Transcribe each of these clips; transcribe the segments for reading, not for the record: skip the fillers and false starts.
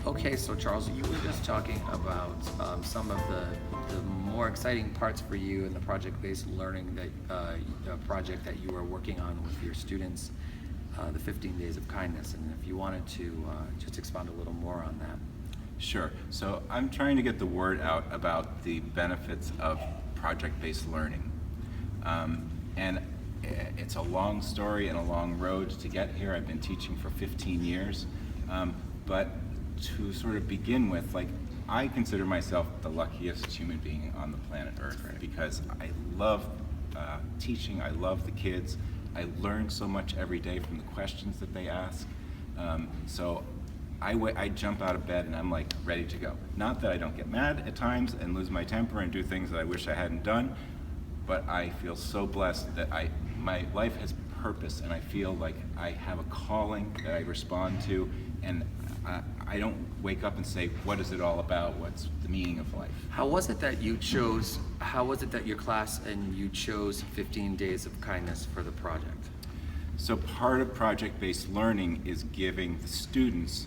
Okay, so Charles, you were just talking about some of the more exciting parts for you in the project-based learning project that you were working on with your students, the 15 Days of Kindness, and if you wanted to just expound a little more on that. Sure. So I'm trying to get the word out about the benefits of project-based learning. And it's a long story and a long road to get here. I've been teaching for 15 years. But to sort of begin with, like, I consider myself the luckiest human being on the planet Earth because I love teaching. I love the kids. I learn so much every day from the questions that they ask. So I jump out of bed and I'm like ready to go. Not that I don't get mad at times and lose my temper and do things that I wish I hadn't done, but I feel so blessed that my life has purpose and I feel like I have a calling that I respond to, and I don't wake up and say, what is it all about? What's the meaning of life? How was it that your class and you chose 15 Days of Kindness for the project? So part of project-based learning is giving the students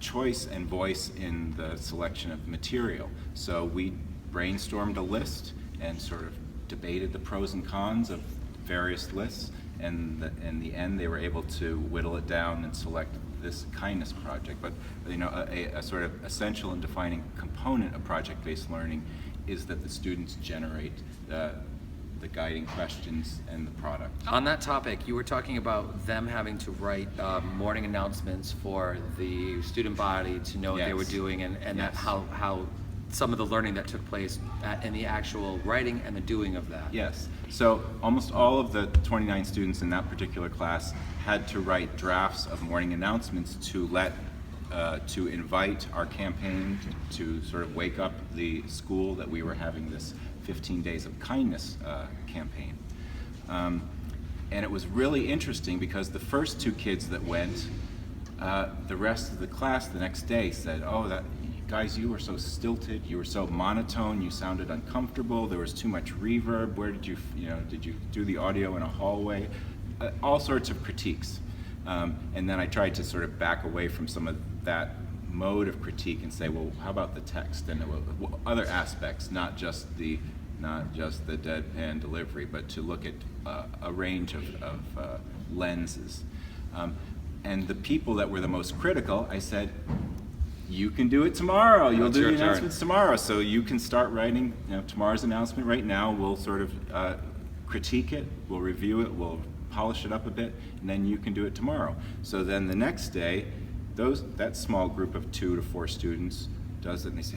choice and voice in the selection of material. So we brainstormed a list and sort of debated the pros and cons of various lists, and in the end they were able to whittle it down and select this kindness project. But you know, a sort of essential and defining component of project-based learning is that the students generate the guiding questions and the product. On that topic, you were talking about them having to write morning announcements for the student body to know what they were doing, and that how some of the learning that took place in the actual writing and the doing of that. Yes. So almost all of the 29 students in that particular class had to write drafts of morning announcements to invite our campaign to sort of wake up the school that we were having this 15 Days of Kindness campaign. And it was really interesting because the first two kids that went, the rest of the class the next day said, oh, guys, you were so stilted, you were so monotone, you sounded uncomfortable, there was too much reverb, where did you do the audio in a hallway? All sorts of critiques. And then I tried to sort of back away from some of that mode of critique and say, well, how about the text and other aspects, not just the deadpan delivery, but to look at a range of lenses. And the people that were the most critical, I said, you can do it tomorrow. You'll do the announcements tomorrow. So you can start writing tomorrow's announcement right now. We'll sort of critique it, we'll review it, we'll polish it up a bit, and then you can do it tomorrow. So then the next day, that small group of 2 to 4 students does it, and they say,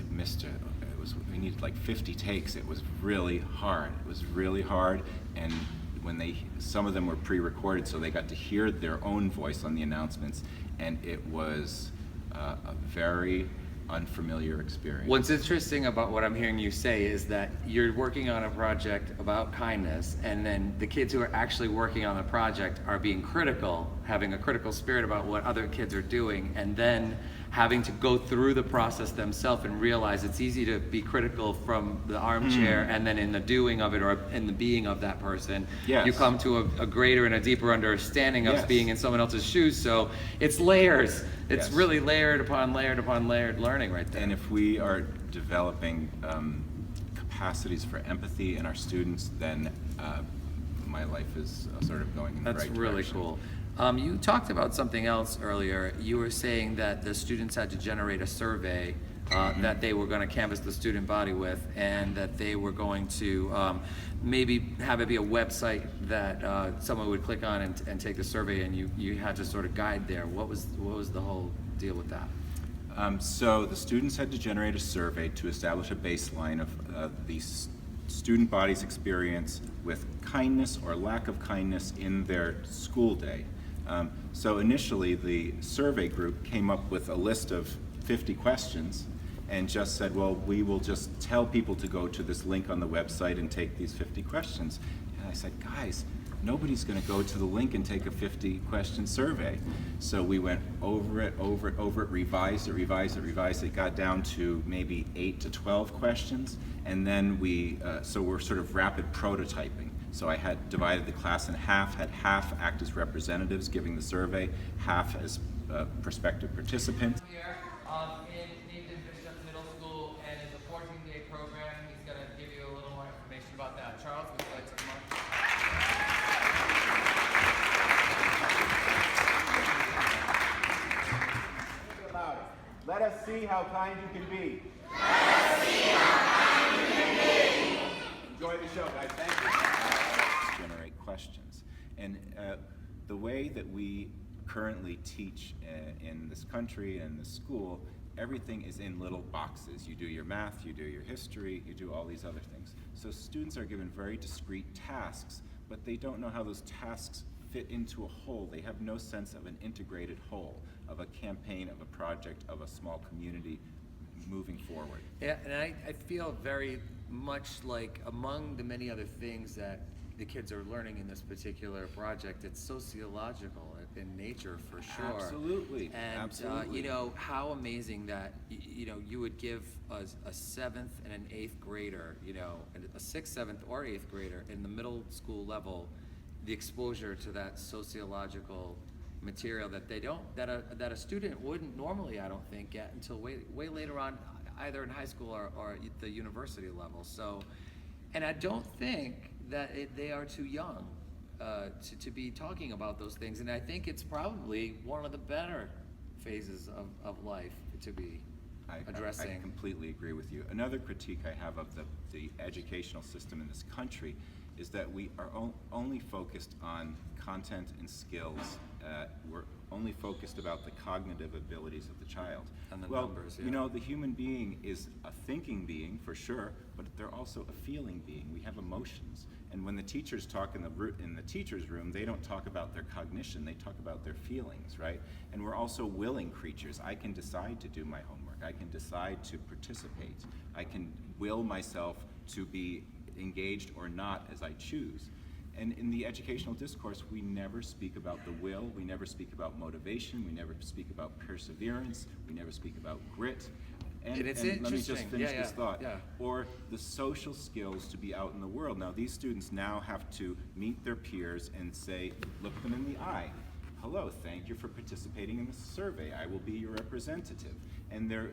we needed like 50 takes. It was really hard. It was really hard, and some of them were pre-recorded, so they got to hear their own voice on the announcements, and it was a very unfamiliar experience. What's interesting about what I'm hearing you say is that you're working on a project about kindness, and then the kids who are actually working on the project are being critical, having a critical spirit about what other kids are doing, and then having to go through the process themselves and realize it's easy to be critical from the armchair, and then in the doing of it or in the being of that person, you come to a greater and a deeper understanding of being in someone else's shoes. So it's layers. It's really layered upon layered upon layered learning right there. And if we are developing capacities for empathy in our students, then my life is sort of going in the right direction. That's really cool. You talked about something else earlier. You were saying that the students had to generate a survey that they were going to canvass the student body with, and that they were going to maybe have it be a website that someone would click on and take the survey, and you had to sort of guide there. What was the whole deal with that? So the students had to generate a survey to establish a baseline of the student body's experience with kindness or lack of kindness in their school day. So initially the survey group came up with a list of 50 questions and just said, well, we will just tell people to go to this link on the website and take these 50 questions. And I said, guys, nobody's going to go to the link and take a 50-question survey. So we went over it, revised it. It got down to maybe 8 to 12 questions. And then so we're sort of rapid prototyping. So I had divided the class in half, had half act as representatives giving the survey, half as prospective participants. Here in Nathan Bishop Middle School, and it's a 14-day program. He's going to give you a little more information about that. Charles, would you like to come on? Let us see how kind you can be. Let us see how kind you can be. Enjoy the show, guys. Thank you. Generate questions. And the way that we currently teach in this country and this school, everything is in little boxes. You do your math, you do your history, you do all these other things. So students are given very discrete tasks, but they don't know how those tasks fit into a whole. They have no sense of an integrated whole, of a campaign, of a project, of a small community moving forward. Yeah, and I feel very much like among the many other things that the kids are learning in this particular project, it's sociological in nature for sure. Absolutely. And absolutely. you know, how amazing that you would give a 7th and an 8th grader, a 6th, 7th, or 8th grader in the middle school level, the exposure to that sociological material that that a student wouldn't normally, I don't think, get until way later on, either in high school or at the university level. So, and I don't think that they are too young to be talking about those things. And I think it's probably one of the better phases of life to be addressing. I completely agree with you. Another critique I have of the educational system in this country is that we are only focused on content and skills. We're only focused about the cognitive abilities of the child. And the well, numbers, yeah. The human being is a thinking being for sure, but they're also a feeling being. We have emotions. And when the teachers talk in the teacher's room, they don't talk about their cognition, they talk about their feelings, right? And we're also willing creatures. I can decide to do my homework. I can decide to participate. I can will myself to be engaged or not as I choose. And in the educational discourse, we never speak about the will, we never speak about motivation, we never speak about perseverance, we never speak about grit. And it's let me just interesting. finish this thought. Yeah. Or the social skills to be out in the world. Now, these students now have to meet their peers and say, look them in the eye. Hello, thank you for participating in the survey. I will be your representative. And they're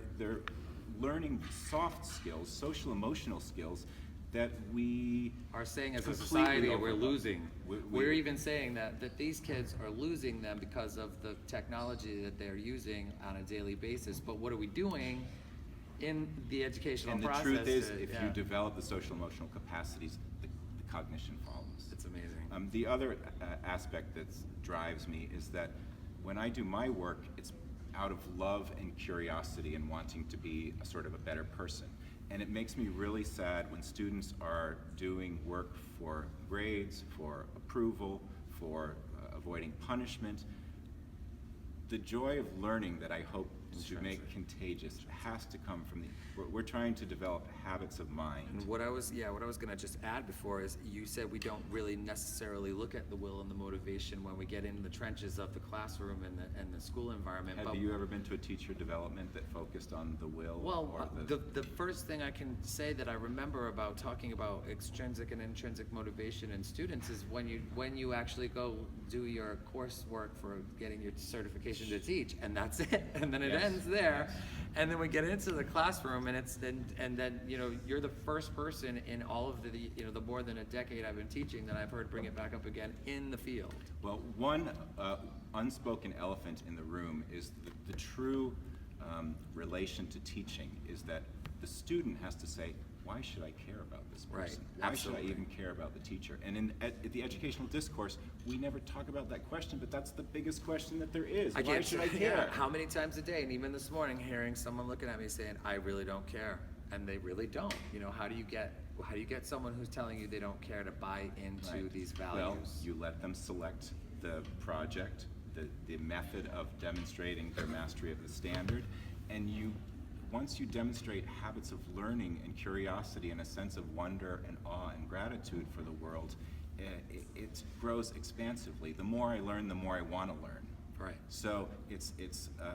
learning soft skills, social emotional skills that we are saying as a completely society we're overlook. losing. We're even saying that these kids are losing them because of the technology that they're using on a daily basis. But what are we doing in the educational process? And the truth is, if you develop the social emotional capacities, the cognition follows. It's amazing. The other aspect that drives me is that when I do my work, it's out of love and curiosity and wanting to be a sort of a better person. And it makes me really sad when students are doing work for grades, for approval, for avoiding punishment. The joy of learning that I hope to make contagious has to come from we're trying to develop habits of mind. And what I was going to just add before is you said we don't really necessarily look at the will and the motivation when we get into the trenches of the classroom and the school environment. Have you ever been to a teacher development that focused on the will? Well, or the first thing I can say that I remember about talking about extrinsic and intrinsic motivation in students is when you actually go do your coursework for getting your certification to teach, and that's it, and then it ends there, and then we get into the classroom, and then you're the first person in all of the more than a decade I've been teaching that I've heard bring it back up again in the field. Well, one unspoken elephant in the room is the true relation to teaching is that the student has to say, why should I care about this person? Right. Why Absolutely. should I even care about the teacher? And at the educational discourse, we never talk about that question, but that's the biggest question that there is. Why should I care? How many times a day, and even this morning, hearing someone looking at me saying, I really don't care, and they really don't. How do you get someone who's telling you they don't care to buy into these values? Well, you let them select the project, the method of demonstrating their mastery of the standard, and once you demonstrate habits of learning and curiosity and a sense of wonder and awe and gratitude for the world, it grows expansively. The more I learn, the more I want to learn. Right. So it's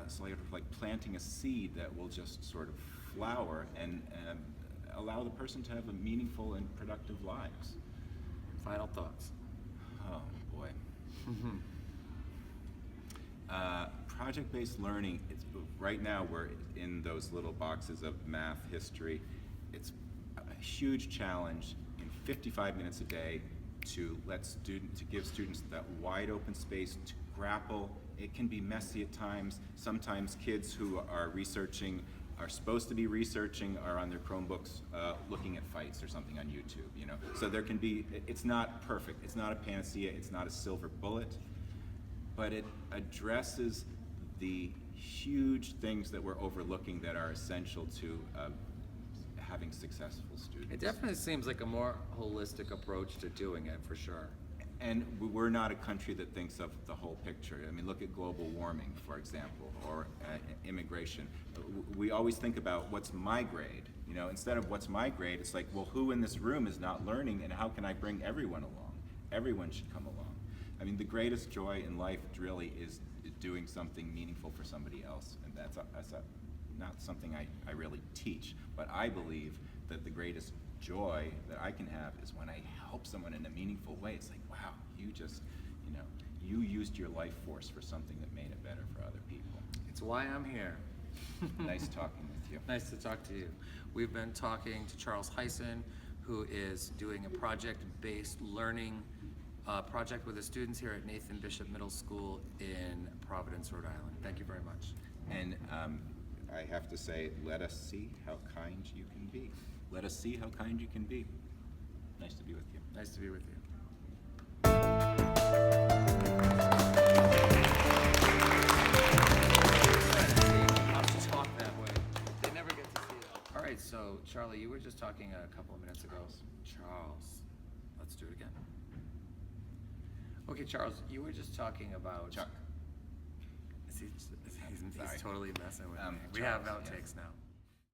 sort of like planting a seed that will just sort of flower and allow the person to have a meaningful and productive lives. Final thoughts. Oh, boy. Project-based learning, right now we're in those little boxes of math, history. It's a huge challenge in 55 minutes a day to give students that wide open space to grapple. It can be messy at times. Sometimes kids who are supposed to be researching are on their Chromebooks looking at fights or something on YouTube, you know. So there can be, it's not perfect. It's not a panacea. It's not a silver bullet, but it addresses the huge things that we're overlooking that are essential to having successful students. It definitely seems like a more holistic approach to doing it, for sure. And we're not a country that thinks of the whole picture. I mean, look at global warming, for example, or immigration. We always think about what's my grade. You know, instead of what's my grade, it's like, well, who in this room is not learning, and how can I bring everyone along? Everyone should come along. I mean, the greatest joy in life really is doing something meaningful for somebody else, and that's not something I really teach, but I believe that the greatest joy that I can have is when I help someone in a meaningful way. It's like, wow, you just, you know, you used your life force for something that made it better for other people. It's why I'm here. Nice talking with you. Nice to talk to you. We've been talking to Charles Hyson, who is doing a project-based learning project with the students here at Nathan Bishop Middle School in Providence, Rhode Island. Thank you very much. And I have to say, let us see how kind you can be. Let us see how kind you can be. Nice to be with you. Nice to be with you. Talk that way. They never get to see it. All right, so Charlie, you were just talking a couple of minutes ago. Charles. Let's do it again. Okay, Charles, you were just talking about Chuck. He's Sorry. totally messing with me. We Charles, have outtakes now.